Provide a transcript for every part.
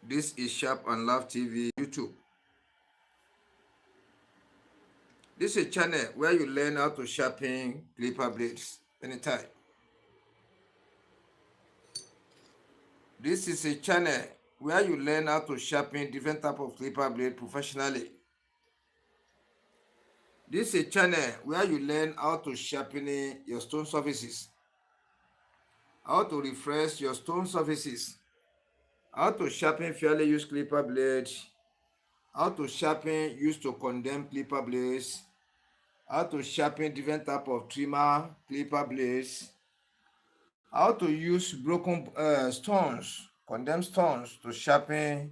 This is Sharp and Love TV YouTube. This is a channel where you learn how to sharpen clipper blades anytime. This is a channel where you learn how to sharpen different type of clipper blade professionally. This is a channel where you learn how to sharpen your stone surfaces, how to refresh your stone surfaces, how to sharpen fairly used clipper blades, how to sharpen used to condemn clipper blades, how to sharpen different type of trimmer clipper blades, how to use broken stones, condemned stones to sharpen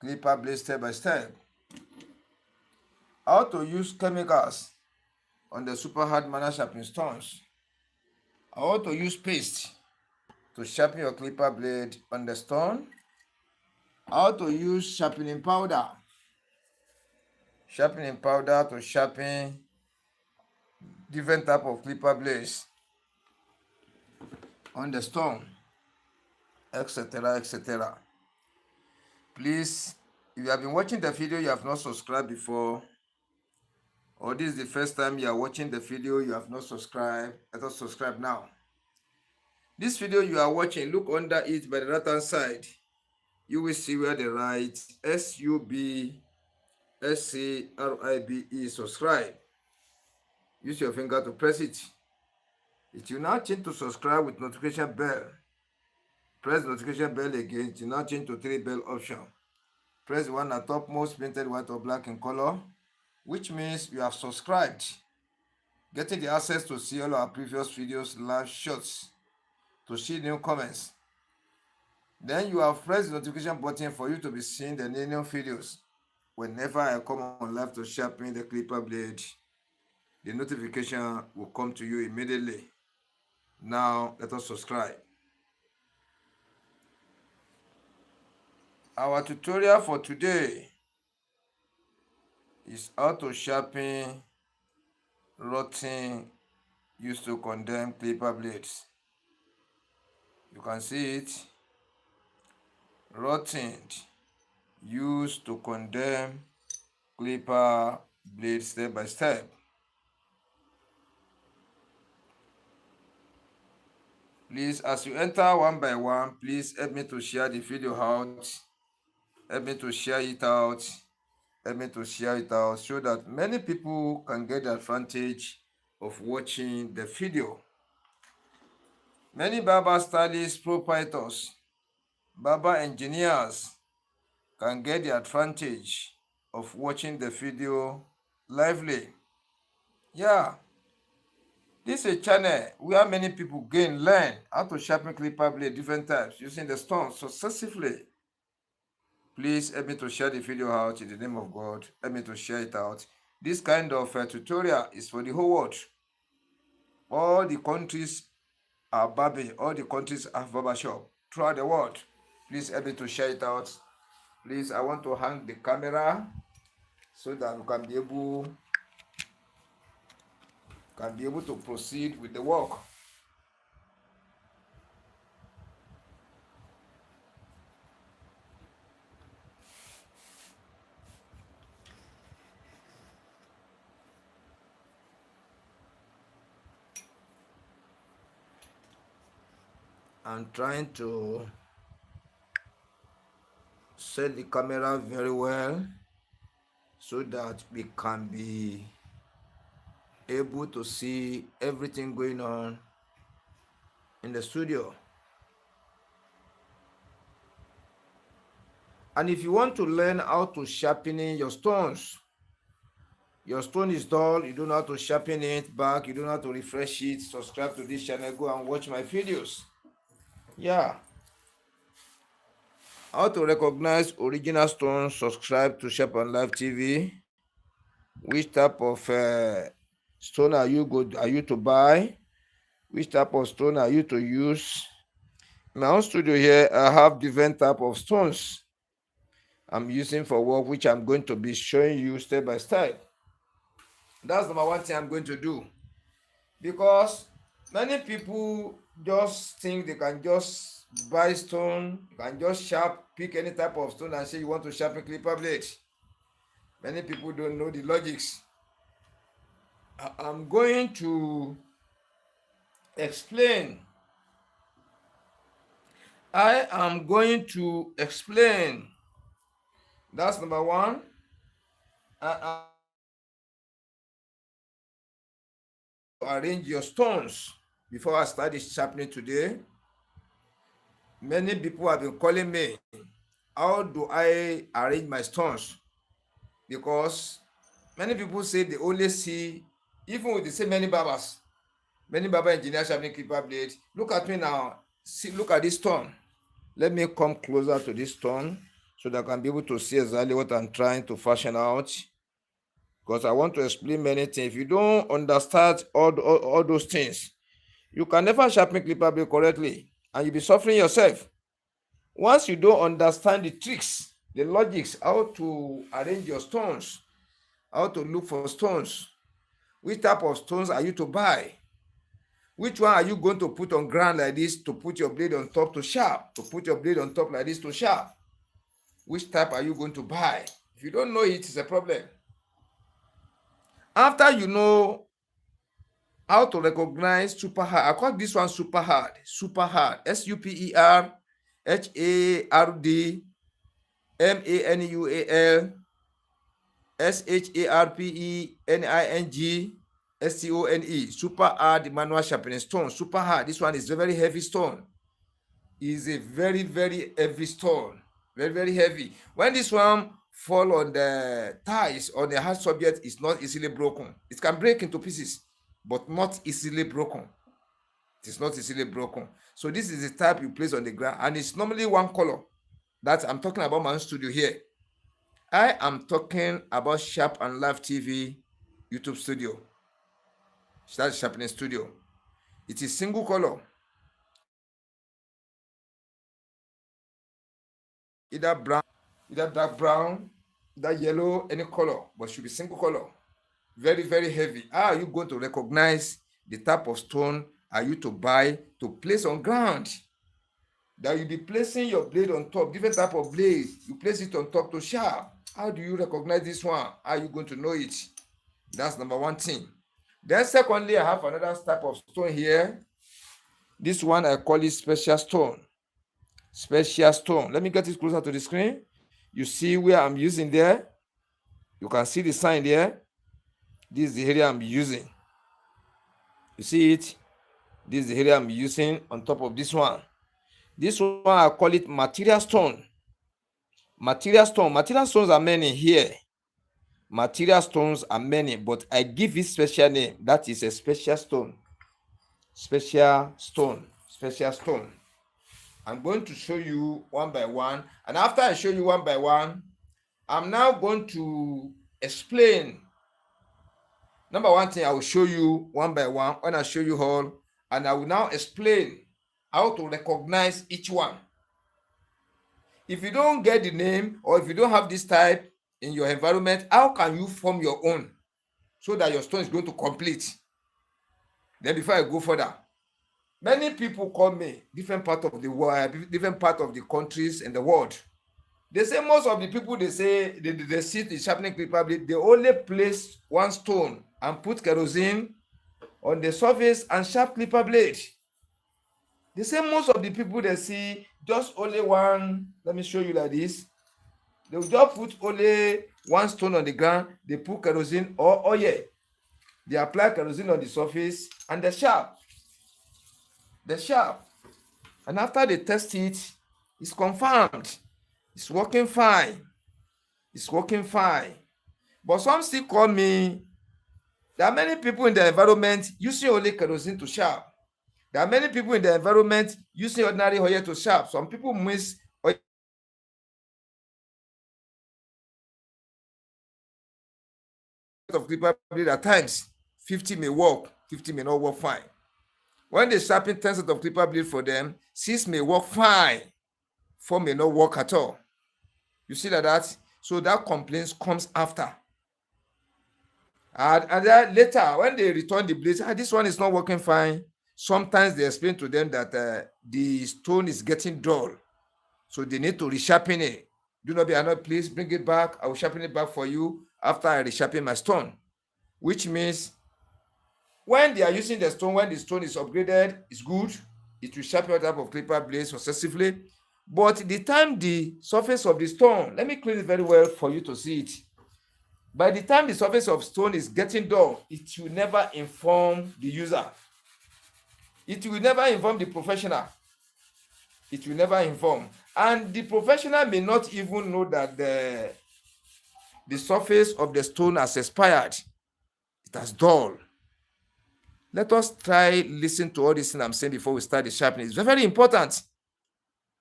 clipper blades step by step, how to use chemicals on the super hard manner sharpening stones, how to use paste to sharpen your clipper blade on the stone, how to use sharpening powder to sharpen different type of clipper blades on the stone, etc., etc. Please, if you have been watching the video, you have not subscribed before, or this is the first time you are watching the video, you have not subscribed, let us subscribe now. This video you are watching, look under it by the right hand side. You will see where they write SUBSCRIBE, subscribe. Use your finger to press it. It will now change to subscribe with notification bell. Press notification bell again. It will now change to 3 bell option. Press the one at topmost painted white or black in color, which means you have subscribed, getting the access to see all our previous videos, live shots, to see new comments. Then you have pressed the notification button for you to be seeing the new videos. Whenever I come on live to sharpen the clipper blade, the notification will come to you immediately. Now let us subscribe. Our tutorial for today is how to sharpen rotten used to condemn clipper blades. You can see it, rotted used to condemn clipper blades step by step. Please, as you enter one by one, please help me to share the video out, help me to share it out, so that many people can get the advantage of watching the video. Many barber stylists, proprietors, barber engineers can get the advantage of watching the video lively. Yeah, this is a channel where many people learn how to sharpen clipper blade different types using the stones successfully. Please help me to share the video out in the name of God. Help me to share it out. This kind of tutorial is for the whole world. All the countries are barbering, all the countries have barbershop throughout the world. Please help me to share it out. Please, I want to hang the camera so that we can be able to proceed with the work. I'm trying to set the camera very well so that we can be able to see everything going on in the studio. And if you want to learn how to sharpen your stones, your stone is dull, you don't know how to sharpen it back, you don't know how to refresh it, subscribe to this channel, go and watch my videos. Yeah, how to recognize original stones, subscribe to Sharpen Live TV. Which type of stone are you to buy? Which type of stone are you to use? In my own studio here, I have different type of stones I'm using for work, which I'm going to be showing you step by step. That's number one thing I'm going to do, because many people just think they can just buy stone. You can just pick any type of stone and say you want to sharpen clipper blade. Many people don't know the logics. I'm going to explain. I am going to explain. That's number one. I arrange your stones before I start this sharpening today. Many people have been calling me, how do I arrange my stones? Because many people say they only see, even with the same many barbers, many barber engineers sharpening clipper blade. Look at me now. See, look at this stone. Let me come closer to this stone so that I can be able to see exactly what I'm trying to fashion out. Because I want to explain many things. If you don't understand all those things, you can never sharpen clipper blade correctly and you'll be suffering yourself. Once you don't understand the tricks, the logics, how to arrange your stones, how to look for stones, which type of stones are you to buy, which one are you going to put on ground like this to put your blade on top to sharp, to put your blade on top like this to sharp, which type are you going to buy? If you don't know it, it's a problem. After you know how to recognize super hard, I call this one super hard, superhard, SUPERHARDMANUAL SHARPENING super hard manual sharpening stone. Super hard. This one is a very heavy stone. Is a very, very heavy stone. Very, very heavy. When this one fall on the ties or the hard subject, it's not easily broken. It can break into pieces, but not easily broken. It is not easily broken. So this is the type you place on the ground, and it's normally one color. That I'm talking about my studio here. I am talking about Sharp and Live TV YouTube studio. That's sharpening studio. It is single color. Either brown, either dark brown, either yellow, any color, but should be single color. Very, very heavy. How are you going to recognize the type of stone are you to buy to place on ground? That you'll be placing your blade on top, different type of blade. You place it on top to sharp. How do you recognize this one? How are you going to know it? That's number one thing. Then secondly, I have another type of stone here. This one I call it special stone. Special stone. Let me get it closer to the screen. You see where I'm using there? You can see the sign there. This is the area I'm using. You see it? This is the area I'm using on top of this one. This one I call it material stone. Material stone. Material stones are many here. Material stones are many, but I give it special name. That is a special stone. Special stone. Special stone. I'm going to show you one by one. And after I show you one by one, I'm now going to explain. Number one thing, I will show you one by one when I show you all. And I will now explain how to recognize each one. If you don't get the name or if you don't have this type in your environment, how can you form your own so that your stone is going to complete? Then before I go further, many people call me different part of the world, different part of the countries and the world. They say most of the people they say they sit in sharpening clipper blade, they only place one stone and put kerosene on the surface and sharp clipper blade. They say most of the people they see just only one. Let me show you like this. They will just put only one stone on the ground. They put kerosene or oil. They apply kerosene on the surface and they sharp. They sharp. And after they test it, it's confirmed. It's working fine. It's working fine. But some still call me. There are many people in the environment using only kerosene to sharp. There are many people in the environment using ordinary oil to sharp. Some people miss oil of clipper blade at times. 50 may work, 50 may not work fine. When they sharpen 10 sets of clipper blade for them, 6 may work fine, 4 may not work at all. You see that? So that complaint comes after. And then later, when they return the blade, this one is not working fine. sometimes they explain to them that the stone is getting dull, so they need to resharpen it. Do not be annoyed, please bring it back. I will sharpen it back for you after I resharpen my stone. Which means when they are using the stone, when the stone is upgraded, it's good. It will sharpen all type of clipper blades successively. But the time the surface of the stone, let me clean it very well for you to see it. By the time the surface of stone is getting dull, it will never inform the user. It will never inform the professional. It will never inform. And the professional may not even know that the surface of the stone has expired. It has dull. Let us try listen to all this thing I'm saying before we start the sharpening. It's very important.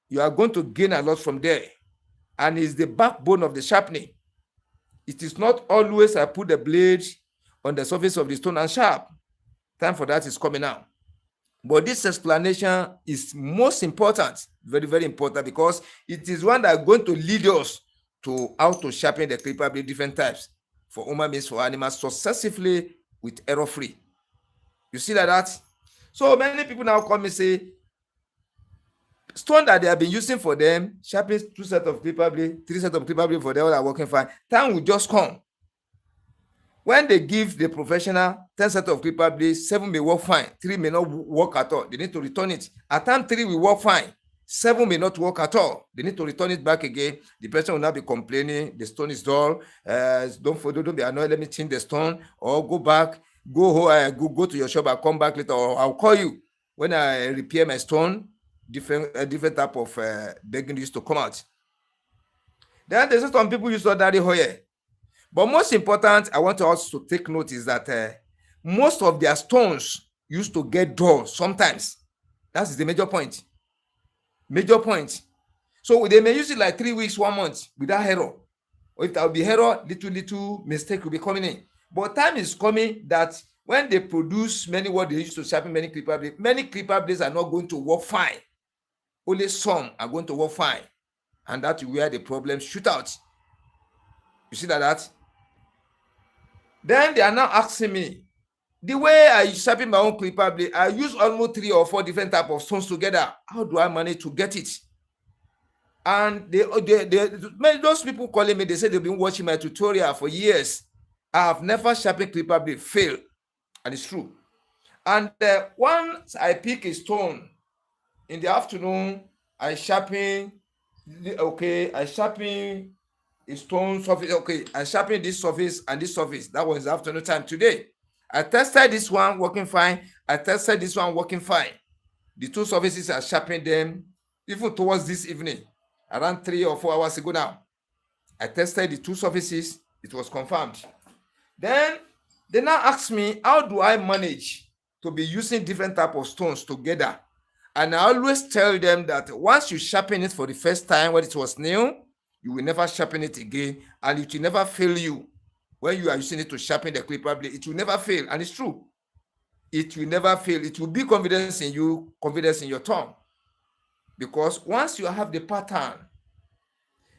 You are going to gain a lot from there. And it's the backbone of the sharpening. It is not always I put the blade on the surface of the stone and sharp. Time for that is coming now. But this explanation is most important, very, very important, because it is one that is going to lead us to how to sharpen the clipper blade different types for human beings, for animals, successively with error-free. You see that? So many people now come and say, stone that they have been using for them, sharpen 2 sets of clipper blade, 3 sets of clipper blade for them that are working fine. Time will just come. When they give the professional 10 sets of clipper blades, 7 may work fine, 3 may not work at all. They need to return it. At time 3 will work fine, 7 may not work at all. They need to return it back again. The person will not be complaining, the stone is dull. Don't be annoyed, let me change the stone, or go back, go to your shop and come back later, or I'll call you when I repair my stone. Different type of begging used to come out. Then there's some people use ordinary oil. But most important, I want us to take note is that most of their stones used to get dull sometimes. That's the major point. Major point. So they may use it like 3 weeks, 1 month without error. Or if there will be error, little mistake will be coming in. But time is coming that when they produce many what they used to sharpen many clipper blades, many clipper blades are not going to work fine. Only some are going to work fine. And that's where the problems shoot out. You see that? Then they are now asking me, the way I sharpen my own clipper blade, I use almost 3 or 4 different types of stones together. How do I manage to get it? And those people calling me, they say they've been watching my tutorial for years. I have never sharpened clipper blade, fail. And it's true. And once I pick a stone, in the afternoon, I sharpen a stone surface. Okay, I sharpen this surface and this surface. That was the afternoon time today. I tested this one working fine. I tested this one working fine. The 2 surfaces, I sharpened them even towards this evening, around 3 or 4 hours ago now. I tested the 2 surfaces. It was confirmed. Then they now ask me, how do I manage to be using different type of stones together? And I always tell them that once you sharpen it for the first time when it was new, you will never sharpen it again, and it will never fail you. When you are using it to sharpen the clipper blade, it will never fail, and it's true. It will never fail. It will be confidence in you, confidence in your tongue. Because once you have the pattern,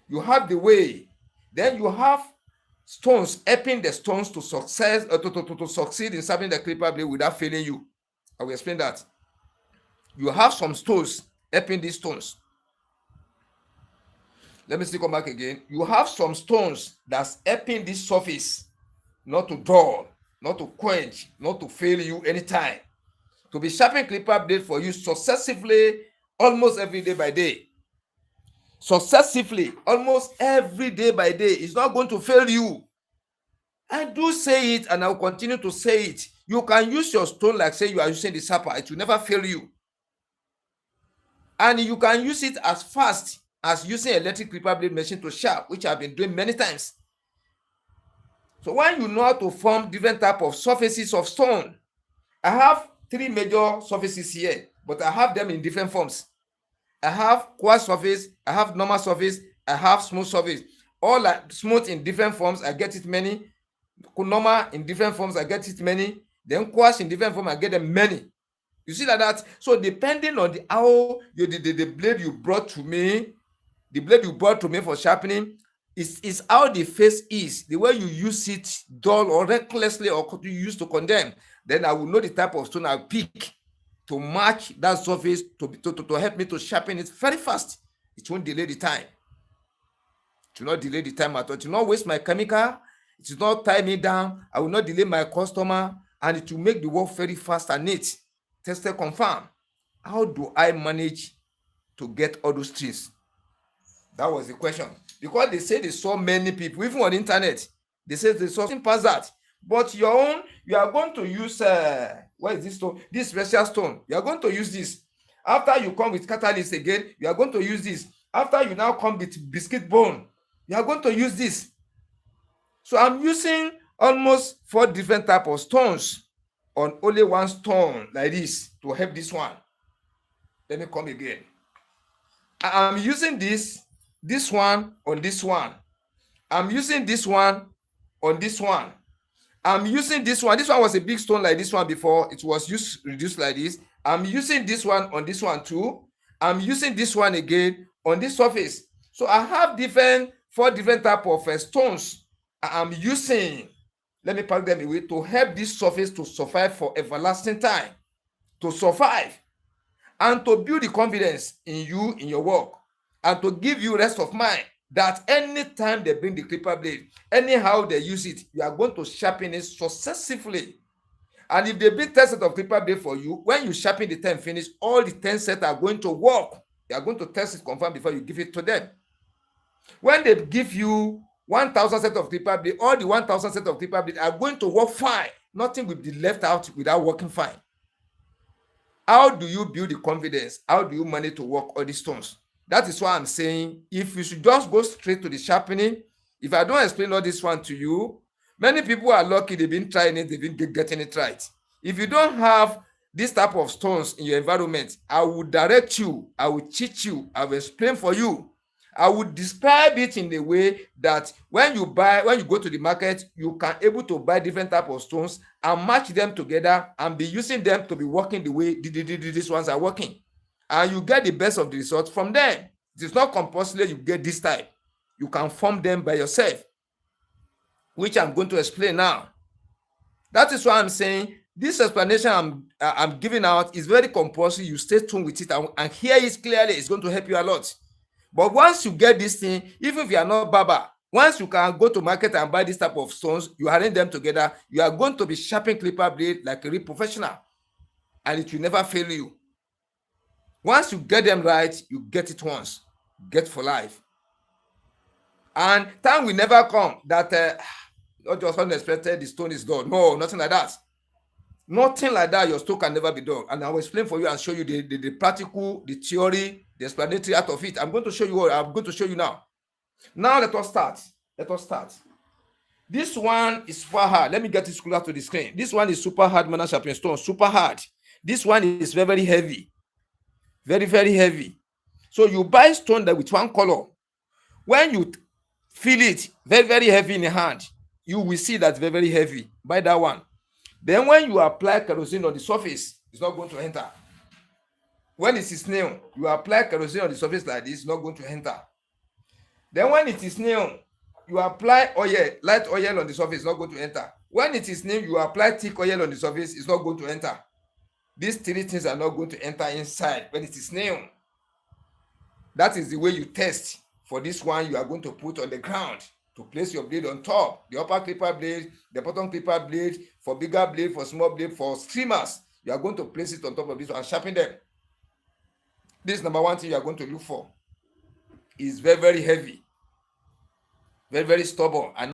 you have the way, then you have stones helping the stones to succeed in sharpening the clipper blade without failing you. I will explain that. You have some stones helping these stones. Let me still come back again. You have some stones that's helping this surface not to dull, not to quench, not to fail you anytime. To be sharpening clipper blade for you successively almost every day by day. Successively, almost every day by day. It's not going to fail you. I do say it, and I'll continue to say it. You can use your stone like say you are using the sharper. It will never fail you. And you can use it as fast as using electric clipper blade machine to sharp, which I've been doing many times. So when you know how to form different type of surfaces of stone, I have 3 major surfaces here, but I have them in different forms. I have quartz surface, I have normal surface, I have smooth surface. All are smooth in different forms, I get it many. Normal in different forms, I get it many. Then quartz in different forms, I get them many. You see that? So depending on the blade you brought to me, for sharpening, is how the face is. The way you use it dull or recklessly, or you use to condemn, then I will know the type of stone I'll pick to match that surface to help me to sharpen it very fast. It won't delay the time. It will not delay the time at all. It will not waste my chemical. It will not tie me down. I will not delay my customer, and it will make the work very fast and neat. Tested, confirm. How do I manage to get all those things? That was the question. Because they say they saw many people, even on the internet, they say they saw something past that. But your own, you are going to use, what is this stone? This special stone. You are going to use this. After you come with catalyst again, you are going to use this. After you now come with biscuit bone, you are going to use this. So I'm using almost 4 different types of stones on only one stone like this to help this one. Let me come again. I'm using this one on this one. I'm using this one on this one. I'm using this one. This one was a big stone like this one before. It was reduced like this. I'm using this one on this one too. I'm using this one again on this surface. So I have 4 different types of stones I'm using. Let me pack them away to help this surface to survive for everlasting time. To survive. And to build the confidence in you, in your work. And to give you rest of mind that anytime they bring the clipper blade, anyhow they use it, you are going to sharpen it successively. And if they bring 10 sets of clipper blade for you, when you sharpen the 10 finish, all the 10 sets are going to work. You are going to test it, confirm before you give it to them. When they give you 1,000 sets of clipper blade, all the 1,000 sets of clipper blade are going to work fine. Nothing will be left out without working fine. How do you build the confidence? How do you manage to work all these stones? That is why I'm saying, if you should just go straight to the sharpening, if I don't explain all this one to you, many people are lucky they've been trying it, they've been getting it right. If you don't have this type of stones in your environment, I will direct you, I will teach you, I will explain for you. I will describe it in a way that when you go to the market, you can able to buy different type of stones and match them together and be using them to be working the way these ones are working. And you get the best of the results from them. It is not compulsory you get this type. You can form them by yourself, which I'm going to explain now. That is why I'm saying this explanation I'm giving out is very compulsory. You stay tuned with it and hear it clearly. It's going to help you a lot. But once you get this thing, even if you are not barber, once you can go to market and buy this type of stones, you arrange them together, you are going to be sharpening clipper blade like a real professional. And it will never fail you. Once you get them right, you get it once. Get for life. And time will never come that not just unexpected, the stone is done. No, nothing like that. Nothing like that. Your stone can never be done. And I will explain for you and show you the practical, the theory, the explanatory out of it. I'm going to show you what I'm going to show you now. Now let us start. Let us start. This one is super hard. Let me get it closer to the screen. This one is super hard manual sharpening stone. Super hard. This one is very, very heavy. Very, very heavy. So you buy stone that with one color. When you feel it very, very heavy in the hand, you will see that very, very heavy. Buy that one. Then when you apply kerosene on the surface, it's not going to enter. When it is new, you apply kerosene on the surface like this, it's not going to enter. Then when it is new, you apply oil, light oil on the surface, it's not going to enter. When it is new, you apply thick oil on the surface, it's not going to enter. These 3 things are not going to enter inside when it is new. That is the way you test. For this one, you are going to put on the ground to place your blade on top. The upper clipper blade, the bottom clipper blade, for bigger blade, for small blade, for streamers, you are going to place it on top of this and sharpen them. This is number 1 thing you are going to look for. It's very, very heavy. Very, very stubborn. And